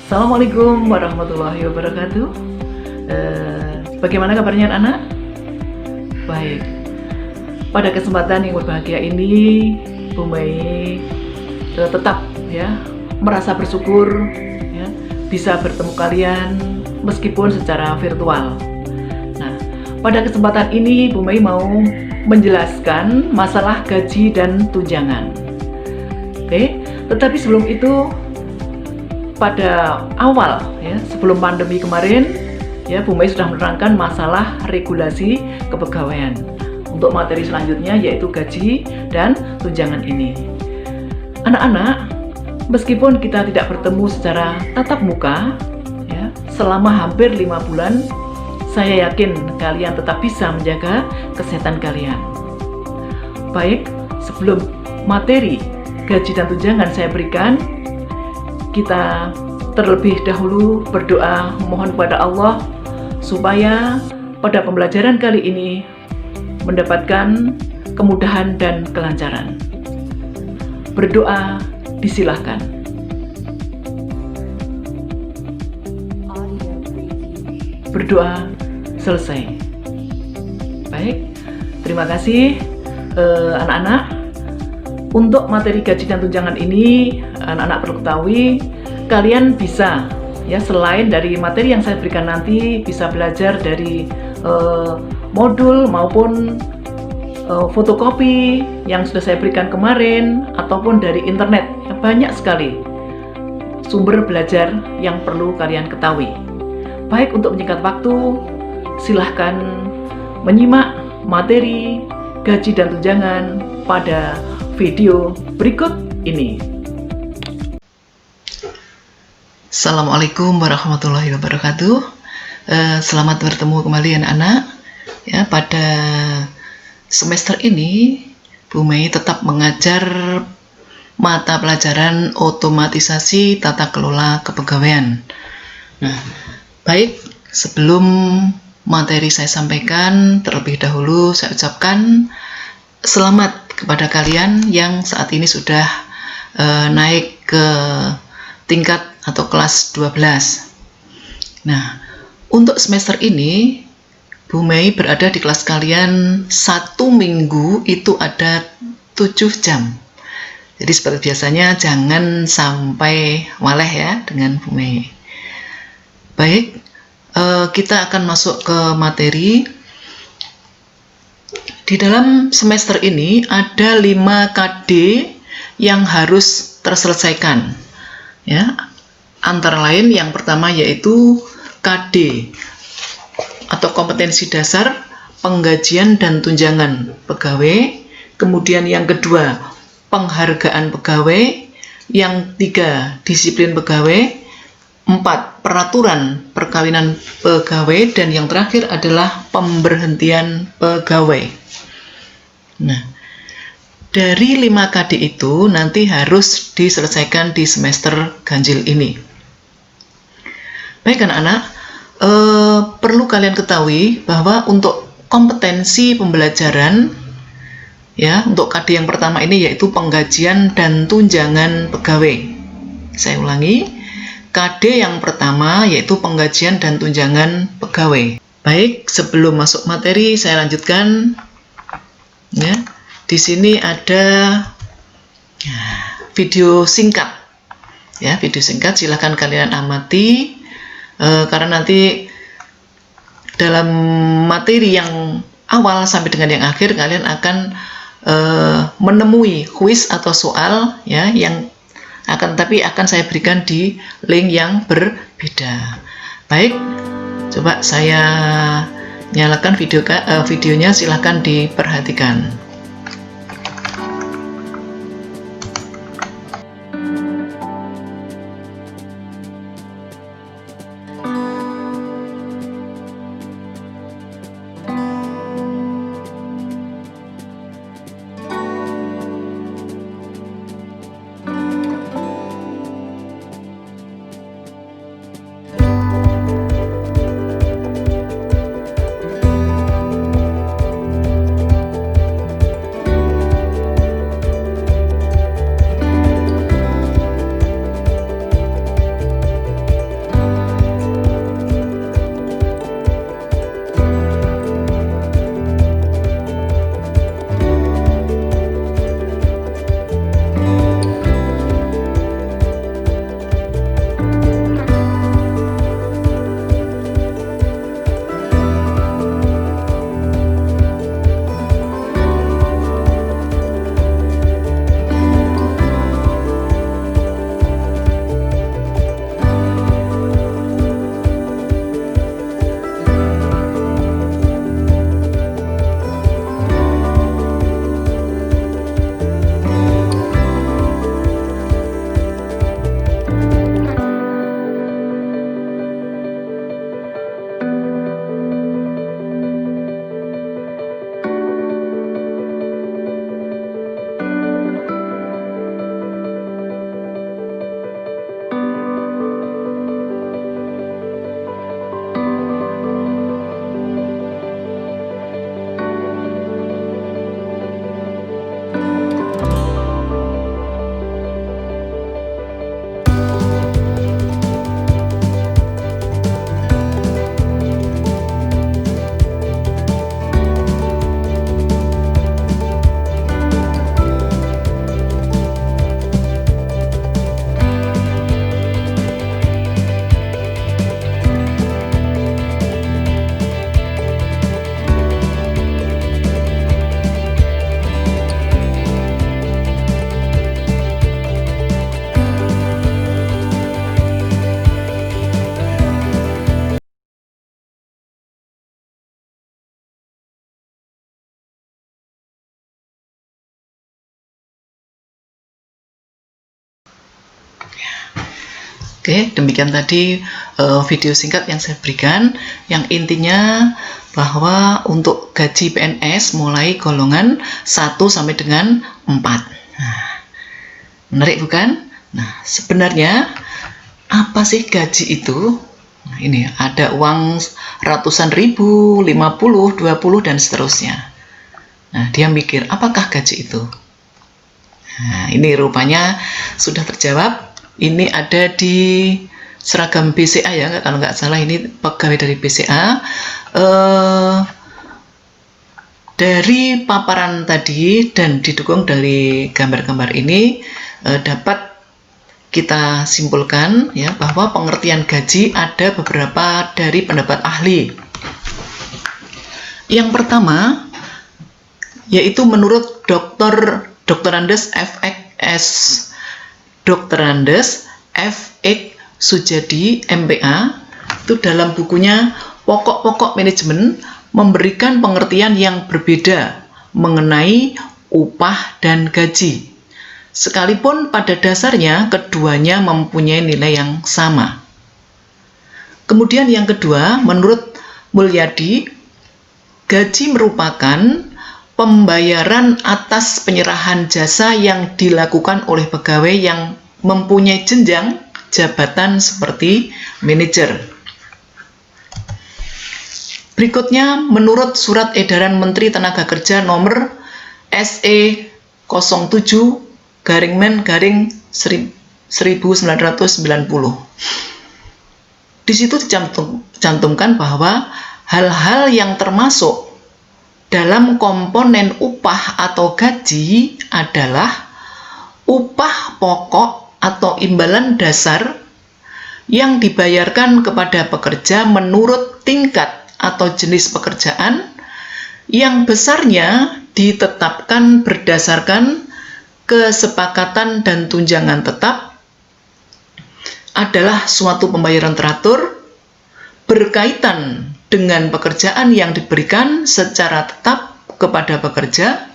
Assalamualaikum warahmatullahi wabarakatuh. Bagaimana kabarnya anak? Baik. Pada kesempatan yang berbahagia ini, Bu Mei tetap merasa bersyukur bisa bertemu kalian meskipun secara virtual. Nah, pada kesempatan ini Bu Mei mau menjelaskan masalah gaji dan tunjangan. Oke, tetapi sebelum itu, pada awal sebelum pandemi kemarin Bu Mei sudah menerangkan masalah regulasi kepegawaian. Untuk materi selanjutnya yaitu gaji dan tunjangan ini. Anak-anak, meskipun kita tidak bertemu secara tatap muka selama hampir 5 bulan, saya yakin kalian tetap bisa menjaga kesehatan kalian. Baik, sebelum materi gaji dan tunjangan saya berikan, kita terlebih dahulu berdoa mohon kepada Allah supaya pada pembelajaran kali ini mendapatkan kemudahan dan kelancaran. Berdoa disilahkan. Berdoa selesai. Baik, terima kasih anak-anak. Untuk materi gaji dan tunjangan ini, anak-anak perlu ketahui, kalian bisa selain dari materi yang saya berikan nanti, bisa belajar dari modul maupun fotokopi yang sudah saya berikan kemarin, ataupun dari internet. Banyak sekali sumber belajar yang perlu kalian ketahui. Baik, untuk menyingkat waktu, silahkan menyimak materi gaji dan tunjangan pada video berikut ini. Assalamualaikum warahmatullahi wabarakatuh. Selamat bertemu kembali anak-anak. Pada semester ini Bu Mei tetap mengajar mata pelajaran otomatisasi tata kelola kepegawaian. Nah, baik, sebelum materi saya sampaikan, terlebih dahulu saya ucapkan selamat kepada kalian yang saat ini sudah naik ke tingkat atau kelas 12. Nah, untuk semester ini Bu Mei berada di kelas kalian 1 minggu itu ada 7 jam. Jadi seperti biasanya jangan sampai waleh dengan Bu Mei. Baik, kita akan masuk ke materi. Di dalam semester ini ada 5 KD yang harus terselesaikan. Antara lain yang pertama yaitu KD atau kompetensi dasar penggajian dan tunjangan pegawai. Kemudian yang kedua penghargaan pegawai. Yang 3 disiplin pegawai. 4 peraturan perkawinan pegawai. Dan yang terakhir adalah pemberhentian pegawai. Nah, dari 5 KD itu nanti harus diselesaikan di semester ganjil ini. Baik anak-anak, perlu kalian ketahui bahwa untuk kompetensi pembelajaran untuk KD yang pertama ini yaitu penggajian dan tunjangan pegawai. Saya ulangi, KD yang pertama yaitu penggajian dan tunjangan pegawai. Baik, sebelum masuk materi saya lanjutkan. Di sini ada video singkat. Video singkat silahkan kalian amati karena nanti dalam materi yang awal sampai dengan yang akhir kalian akan menemui kuis atau soal yang akan saya berikan di link yang berbeda. Baik, coba saya nyalakan videonya, silahkan diperhatikan. Oke, demikian tadi video singkat yang saya berikan, yang intinya bahwa untuk gaji PNS mulai golongan 1 sampai dengan 4. Nah, menarik bukan? Nah, sebenarnya apa sih gaji itu? Nah, ini ada uang ratusan ribu, 50, 20, dan seterusnya. Nah, dia mikir, apakah gaji itu? Nah, ini rupanya sudah terjawab. Ini ada di seragam BCA ya, kalau nggak salah ini pegawai dari BCA. Dari paparan tadi dan didukung dari gambar-gambar ini dapat kita simpulkan ya bahwa pengertian gaji ada beberapa dari pendapat ahli. Yang pertama yaitu menurut Dr. Andes F.X. Sujadi MPA itu dalam bukunya Pokok-pokok Manajemen memberikan pengertian yang berbeda mengenai upah dan gaji. Sekalipun pada dasarnya keduanya mempunyai nilai yang sama. Kemudian yang kedua, menurut Mulyadi, gaji merupakan pembayaran atas penyerahan jasa yang dilakukan oleh pegawai yang mempunyai jenjang jabatan seperti manajer. Berikutnya, menurut Surat Edaran Menteri Tenaga Kerja nomor SE 07/Men/1990. Di situ dicantumkan bahwa hal-hal yang termasuk dalam komponen upah atau gaji adalah upah pokok atau imbalan dasar yang dibayarkan kepada pekerja menurut tingkat atau jenis pekerjaan yang besarnya ditetapkan berdasarkan kesepakatan dan tunjangan tetap, adalah suatu pembayaran teratur berkaitan dengan pekerjaan yang diberikan secara tetap kepada pekerja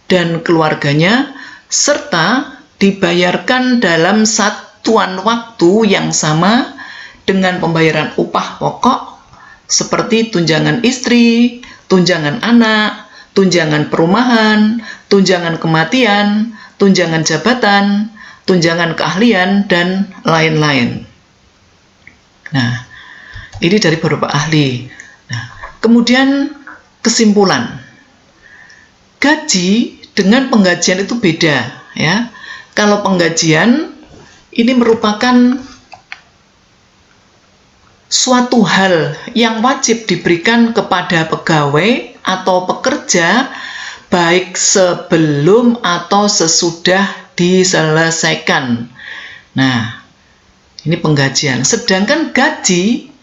dan keluarganya, serta dibayarkan dalam satuan waktu yang sama dengan pembayaran upah pokok seperti tunjangan istri, tunjangan anak, tunjangan perumahan, tunjangan kematian, tunjangan jabatan, tunjangan keahlian, dan lain-lain. Nah, ini dari beberapa ahli. Nah, kemudian kesimpulan. Gaji dengan penggajian itu beda, ya. Kalau penggajian ini merupakan suatu hal yang wajib diberikan kepada pegawai atau pekerja baik sebelum atau sesudah diselesaikan. Nah, ini penggajian. Sedangkan gaji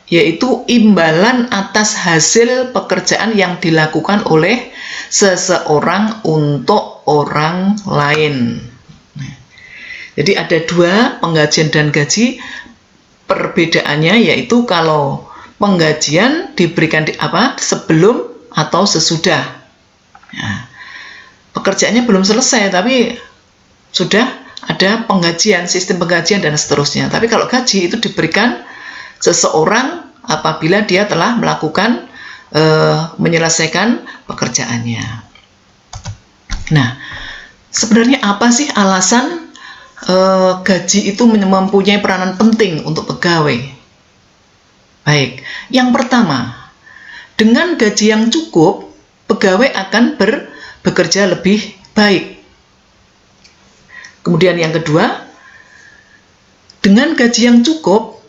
yaitu imbalan atas hasil pekerjaan yang dilakukan oleh seseorang untuk orang lain. Jadi ada dua, penggajian dan gaji. Perbedaannya yaitu kalau penggajian diberikan sebelum atau sesudah. Ya, pekerjaannya belum selesai tapi sudah ada penggajian, sistem penggajian dan seterusnya. Tapi kalau gaji itu diberikan seseorang apabila dia telah melakukan menyelesaikan pekerjaannya. Nah, sebenarnya apa sih alasan gaji itu mempunyai peranan penting untuk pegawai? Baik, yang pertama, dengan gaji yang cukup, pegawai akan bekerja lebih baik. Kemudian yang kedua, dengan gaji yang cukup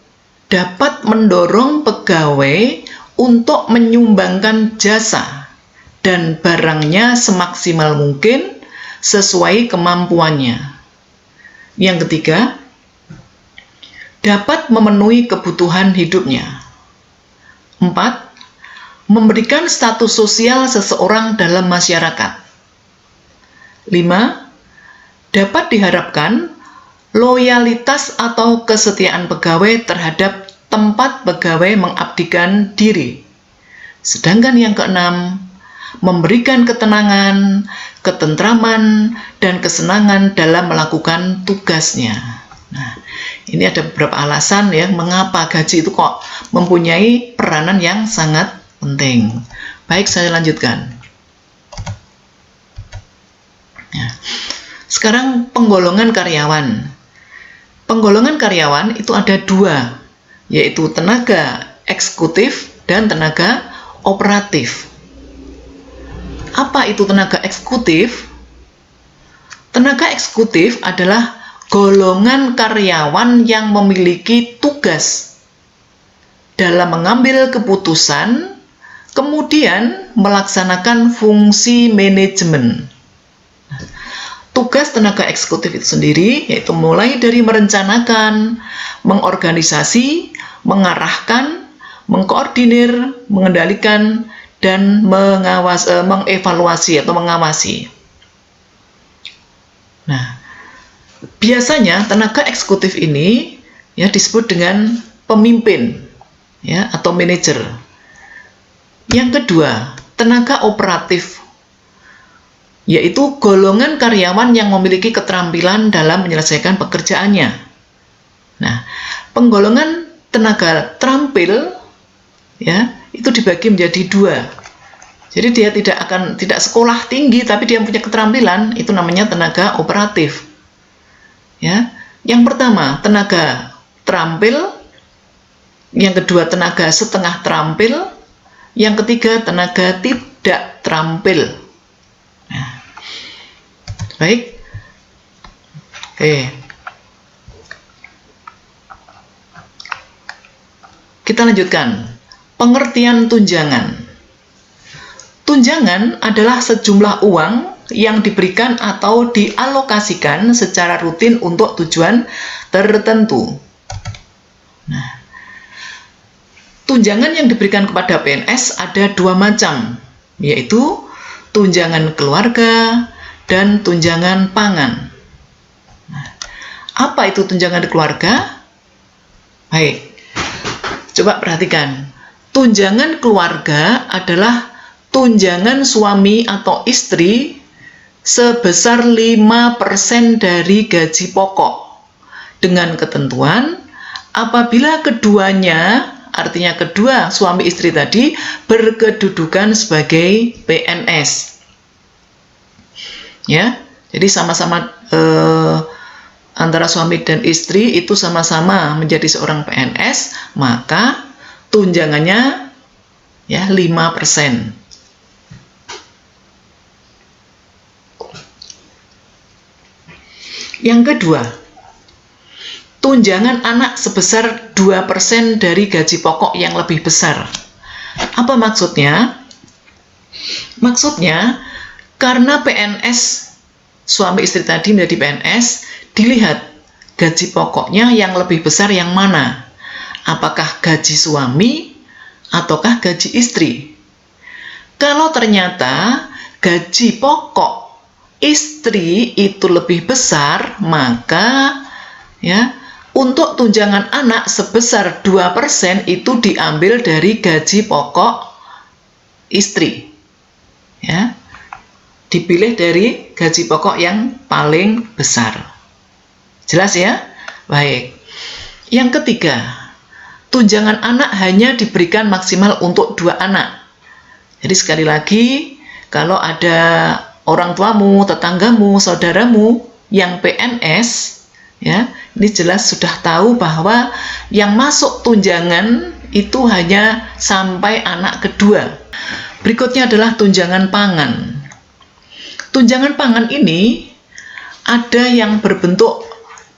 dapat mendorong pegawai untuk menyumbangkan jasa dan barangnya semaksimal mungkin sesuai kemampuannya. Yang ketiga, dapat memenuhi kebutuhan hidupnya. 4. Memberikan status sosial seseorang dalam masyarakat. 5. Dapat diharapkan loyalitas atau kesetiaan pegawai terhadap tempat pegawai mengabdikan diri. Sedangkan yang keenam, memberikan ketenangan, ketentraman, dan kesenangan dalam melakukan tugasnya. Nah, Ini ada beberapa alasan ya mengapa gaji itu kok mempunyai peranan yang sangat penting. Baik, saya lanjutkan. Ya. Sekarang penggolongan karyawan. Penggolongan karyawan itu ada dua, yaitu tenaga eksekutif dan tenaga operatif. Apa itu tenaga eksekutif? Tenaga eksekutif adalah golongan karyawan yang memiliki tugas dalam mengambil keputusan, kemudian melaksanakan fungsi manajemen. Tugas tenaga eksekutif itu sendiri yaitu mulai dari merencanakan, mengorganisasi, mengarahkan, mengkoordinir, mengendalikan, dan mengevaluasi atau mengawasi. Nah, biasanya tenaga eksekutif ini ya disebut dengan pemimpin ya atau manajer. Yang kedua, tenaga operatif, yaitu golongan karyawan yang memiliki keterampilan dalam menyelesaikan pekerjaannya. Nah, penggolongan tenaga terampil ya itu dibagi menjadi dua. Jadi dia tidak sekolah tinggi tapi dia punya keterampilan, itu namanya tenaga operatif. Ya. Yang pertama, tenaga terampil, yang kedua tenaga setengah terampil, yang ketiga tenaga tidak terampil. Nah. Baik. Oke. Kita lanjutkan. Pengertian tunjangan. Tunjangan adalah sejumlah uang yang diberikan atau dialokasikan secara rutin untuk tujuan tertentu. Nah, tunjangan yang diberikan kepada PNS ada dua macam, yaitu tunjangan keluarga dan tunjangan pangan. Nah, apa itu tunjangan keluarga? Baik, coba perhatikan. Tunjangan keluarga adalah tunjangan suami atau istri sebesar 5% dari gaji pokok dengan ketentuan apabila keduanya, artinya kedua suami istri tadi berkedudukan sebagai PNS. Ya, jadi sama-sama antara suami dan istri itu sama-sama menjadi seorang PNS, maka tunjangannya ya 5%. Yang kedua, tunjangan anak sebesar 2% dari gaji pokok yang lebih besar. Apa maksudnya? Maksudnya, karena PNS, suami istri tadi menjadi PNS, dilihat gaji pokoknya yang lebih besar yang mana? Apakah gaji suami ataukah gaji istri? Kalau ternyata gaji pokok istri itu lebih besar, maka ya untuk tunjangan anak sebesar 2% itu diambil dari gaji pokok istri. Ya. Dipilih dari gaji pokok yang paling besar. Jelas ya? Baik. Yang ketiga, tunjangan anak hanya diberikan maksimal untuk 2 anak. Jadi sekali lagi, kalau ada orang tuamu, tetanggamu, saudaramu yang PNS, ya, ini jelas sudah tahu bahwa yang masuk tunjangan itu hanya sampai anak kedua. Berikutnya adalah tunjangan pangan. Tunjangan pangan ini ada yang berbentuk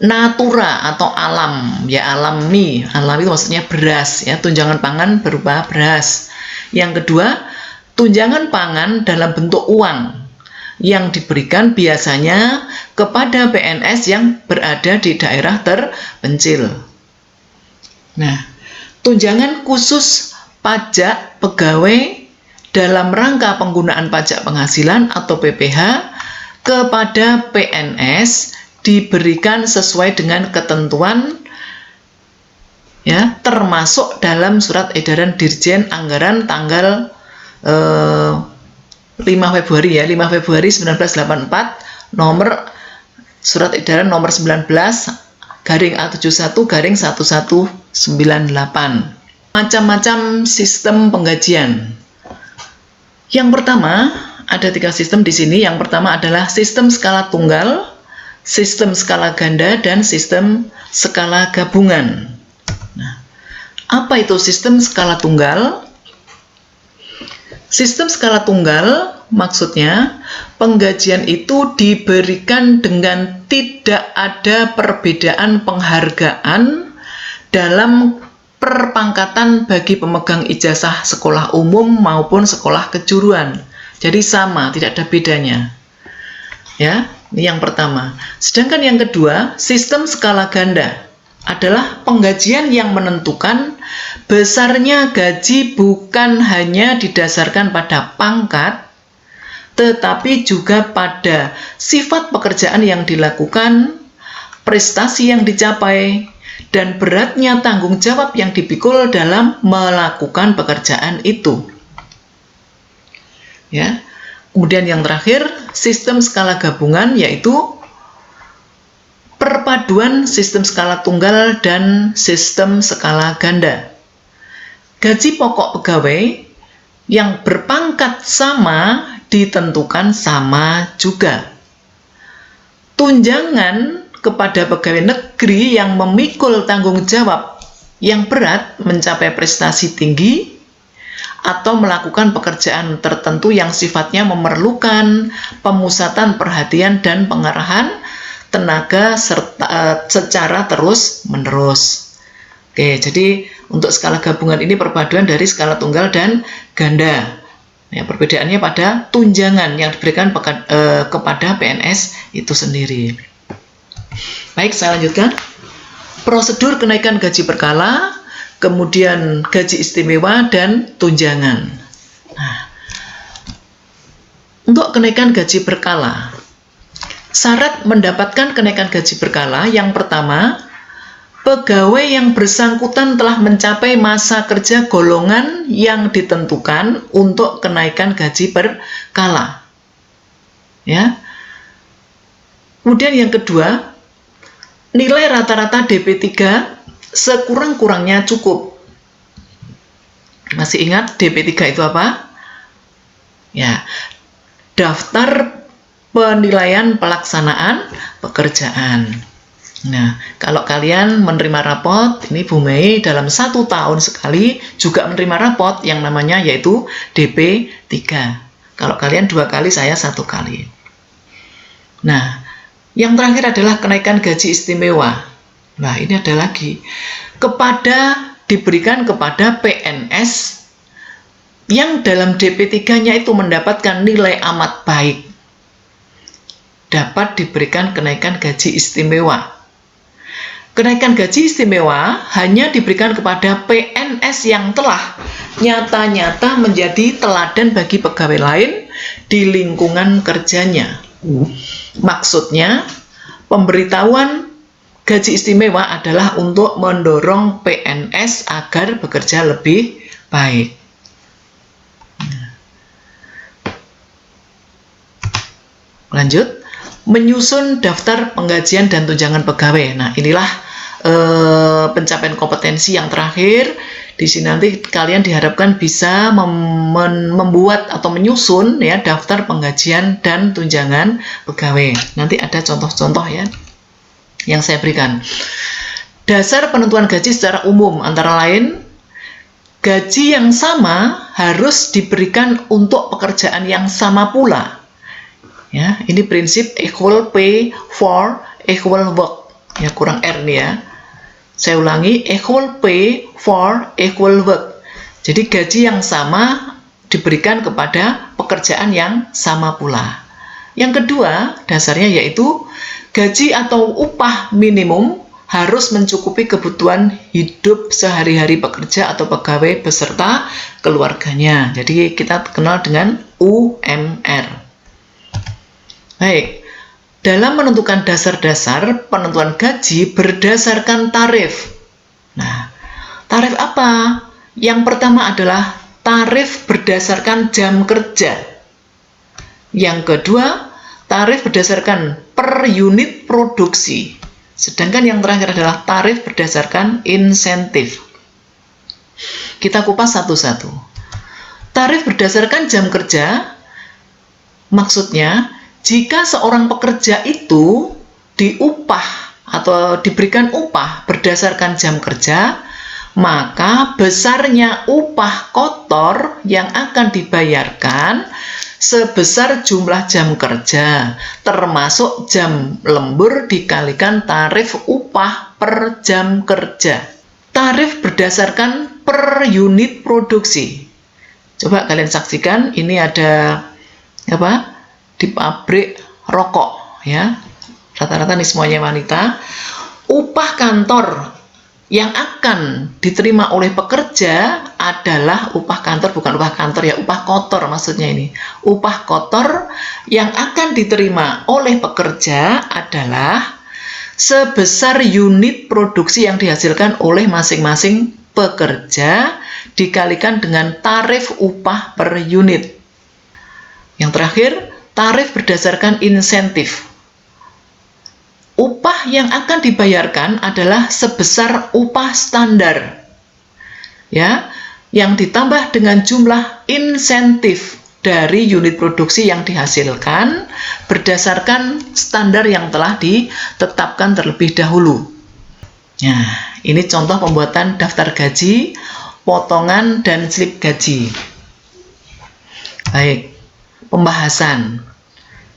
natura atau alam, ya alami. Alam itu maksudnya beras, ya, tunjangan pangan berupa beras. Yang kedua, tunjangan pangan dalam bentuk uang yang diberikan biasanya kepada PNS yang berada di daerah terpencil. Nah, tunjangan khusus pajak pegawai dalam rangka penggunaan pajak penghasilan atau PPh kepada PNS diberikan sesuai dengan ketentuan ya, termasuk dalam surat edaran Dirjen Anggaran tanggal 5 Februari ya, 5 Februari 1984, nomor surat edaran nomor 19 A71-1198. Macam-macam sistem penggajian. Yang pertama, ada 3 sistem di sini. Yang pertama adalah sistem skala tunggal, sistem skala ganda, dan sistem skala gabungan. Nah, apa itu sistem skala tunggal? Sistem skala tunggal maksudnya penggajian itu diberikan dengan tidak ada perbedaan penghargaan dalam perpangkatan bagi pemegang ijazah sekolah umum maupun sekolah kejuruan. Jadi sama, tidak ada bedanya. Ya, ini yang pertama. Sedangkan yang kedua, sistem skala ganda adalah penggajian yang menentukan besarnya gaji bukan hanya didasarkan pada pangkat, tetapi juga pada sifat pekerjaan yang dilakukan, prestasi yang dicapai, dan beratnya tanggung jawab yang dipikul dalam melakukan pekerjaan itu. Ya. Kemudian yang terakhir, sistem skala gabungan, yaitu perpaduan sistem skala tunggal dan sistem skala ganda. Gaji pokok pegawai yang berpangkat sama ditentukan sama juga. Tunjangan kepada pegawai negeri yang memikul tanggung jawab yang berat mencapai prestasi tinggi atau melakukan pekerjaan tertentu yang sifatnya memerlukan pemusatan perhatian dan pengarahan tenaga secara terus-menerus. Oke, jadi untuk skala gabungan ini perpaduan dari skala tunggal dan ganda. Ya, perbedaannya pada tunjangan yang diberikan kepada PNS itu sendiri. Baik, saya lanjutkan. Prosedur kenaikan gaji berkala, kemudian gaji istimewa, dan tunjangan. Nah, untuk kenaikan gaji berkala, syarat mendapatkan kenaikan gaji berkala yang pertama, pegawai yang bersangkutan telah mencapai masa kerja golongan yang ditentukan untuk kenaikan gaji berkala. Ya. Kemudian yang kedua, nilai rata-rata DP3 sekurang-kurangnya cukup. Masih ingat DP3 itu apa? Ya, daftar penilaian pelaksanaan pekerjaan. Nah, kalau kalian menerima rapot, ini Bu Mei dalam 1 tahun sekali juga menerima rapot yang namanya yaitu DP3. Kalau kalian 2 kali, saya 1 kali. Nah, yang terakhir adalah kenaikan gaji istimewa. Nah, ini ada lagi. Diberikan kepada PNS yang dalam DP3-nya itu mendapatkan nilai amat baik. Dapat diberikan kenaikan gaji istimewa. Kenaikan gaji istimewa hanya diberikan kepada PNS yang telah nyata-nyata menjadi teladan bagi pegawai lain di lingkungan kerjanya. Maksudnya, pemberitahuan gaji istimewa adalah untuk mendorong PNS agar bekerja lebih baik. Lanjut, menyusun daftar penggajian dan tunjangan pegawai. Nah, inilah pencapaian kompetensi yang terakhir. Di sini nanti kalian diharapkan bisa membuat atau menyusun ya daftar penggajian dan tunjangan pegawai. Nanti ada contoh-contoh ya yang saya berikan. Dasar penentuan gaji secara umum antara lain gaji yang sama harus diberikan untuk pekerjaan yang sama pula. Ya, ini prinsip equal pay for equal work. Ya, kurang R nih ya. Saya ulangi, equal pay for equal work. Jadi gaji yang sama diberikan kepada pekerjaan yang sama pula. Yang kedua, dasarnya yaitu gaji atau upah minimum harus mencukupi kebutuhan hidup sehari-hari pekerja atau pegawai beserta keluarganya. Jadi kita kenal dengan UMR. Baik. Dalam menentukan dasar-dasar penentuan gaji berdasarkan tarif. Nah, tarif apa? Yang pertama adalah tarif berdasarkan jam kerja. Yang kedua, tarif berdasarkan per unit produksi. Sedangkan yang terakhir adalah tarif berdasarkan insentif. Kita kupas satu-satu. Tarif berdasarkan jam kerja, maksudnya jika seorang pekerja itu diupah atau diberikan upah berdasarkan jam kerja, maka besarnya upah kotor yang akan dibayarkan sebesar jumlah jam kerja, termasuk jam lembur dikalikan tarif upah per jam kerja. Tarif berdasarkan per unit produksi. Coba kalian saksikan, ini ada apa? Di pabrik rokok, ya. Rata-rata nih semuanya wanita. Upah kantor yang akan diterima oleh pekerja adalah upah kantor, bukan upah kantor ya, upah kotor maksudnya ini. Upah kotor yang akan diterima oleh pekerja adalah sebesar unit produksi yang dihasilkan oleh masing-masing pekerja dikalikan dengan tarif upah per unit. Yang terakhir, tarif berdasarkan insentif. Upah yang akan dibayarkan adalah sebesar upah standar, ya, yang ditambah dengan jumlah insentif dari unit produksi yang dihasilkan berdasarkan standar yang telah ditetapkan terlebih dahulu. Nah, ini contoh pembuatan daftar gaji, potongan, dan slip gaji. Baik, pembahasan.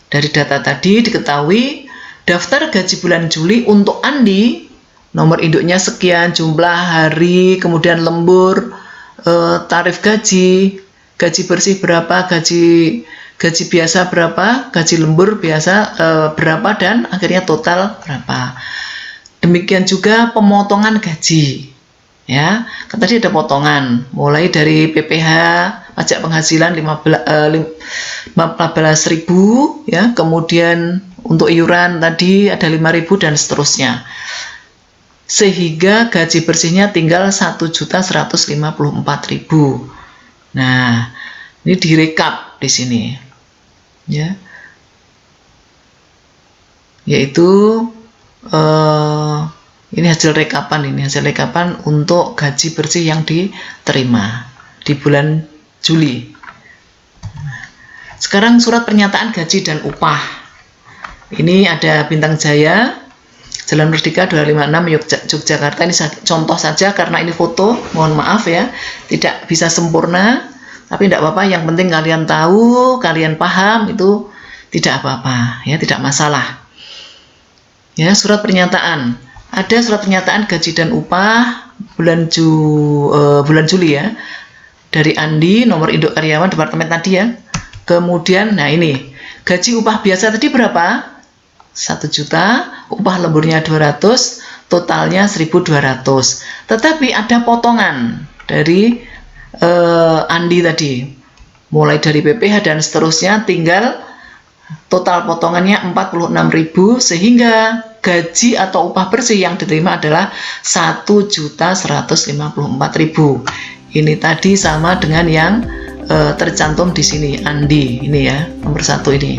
Dari data tadi diketahui daftar gaji bulan Juli untuk Andi, nomor induknya sekian, jumlah hari, kemudian lembur, tarif gaji, gaji bersih berapa, gaji biasa berapa, gaji lembur biasa berapa, dan akhirnya total berapa. Demikian juga pemotongan gaji, ya. Kan tadi ada potongan, mulai dari PPh, pajak penghasilan 15.000, ya, kemudian untuk iuran tadi ada 5.000 dan seterusnya. Sehingga gaji bersihnya tinggal 1.154.000. Nah, ini direkap di sini, ya. Yaitu ini hasil rekapan, untuk gaji bersih yang diterima di bulan Juli. Sekarang surat pernyataan gaji dan upah. Ini ada Bintang Jaya, Jalan Merdeka 256 Yogyakarta. Ini contoh saja karena ini foto, mohon maaf ya, tidak bisa sempurna, tapi tidak apa-apa, yang penting kalian tahu, kalian paham, itu tidak apa-apa, ya, tidak masalah. Ya, surat pernyataan. Ada surat pernyataan gaji dan upah bulan Juli, ya, dari Andi, nomor induk karyawan departemen tadi, ya. Kemudian, nah ini gaji upah biasa tadi berapa? 1 juta, upah lemburnya 200, totalnya 1.200. Tetapi ada potongan dari Andi tadi, mulai dari PPh dan seterusnya, tinggal total potongannya 46.000, sehingga gaji atau upah bersih yang diterima adalah 1.154.000. Ini tadi sama dengan yang tercantum di sini, Andi, ini ya, nomor 1 ini.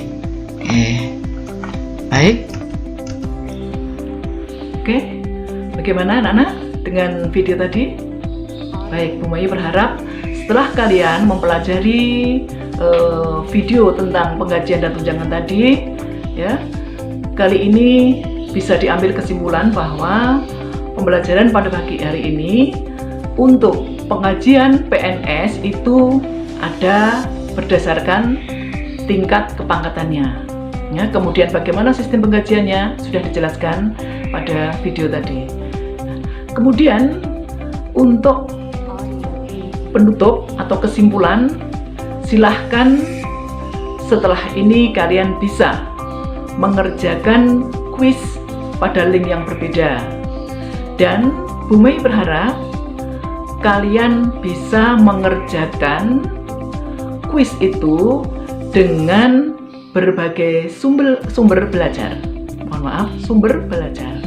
Baik. Oke, bagaimana anak-anak dengan video tadi? Baik, Bu Mai berharap setelah kalian mempelajari video tentang penggajian dan tunjangan tadi, ya, kali ini bisa diambil kesimpulan bahwa pembelajaran pada pagi hari ini untuk penggajian PNS itu ada berdasarkan tingkat kepangkatannya. Ya, kemudian bagaimana sistem penggajiannya sudah dijelaskan pada video tadi. Kemudian untuk penutup atau kesimpulan, silahkan setelah ini kalian bisa mengerjakan kuis pada link yang berbeda. Dan Bu Mai berharap kalian bisa mengerjakan kuis itu dengan berbagai sumber belajar. Mohon maaf, sumber belajar.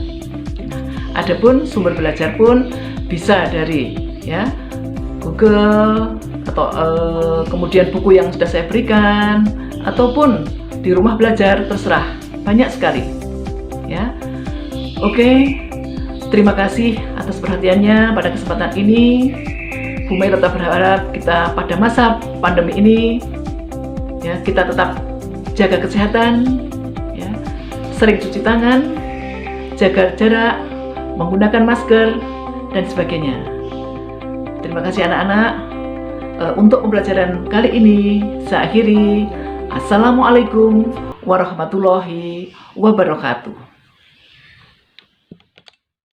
Adapun sumber belajar pun bisa dari, ya, Google atau kemudian buku yang sudah saya berikan, ataupun di rumah belajar, terserah, banyak sekali, ya. Oke, terima kasih atas perhatiannya pada kesempatan ini. Bu Mei tetap berharap kita pada masa pandemi ini ya, kita tetap jaga kesehatan, ya, sering cuci tangan, jaga jarak, menggunakan masker, dan sebagainya. Terima kasih anak-anak. Untuk pembelajaran kali ini saya akhiri. Assalamualaikum warahmatullahi wabarakatuh.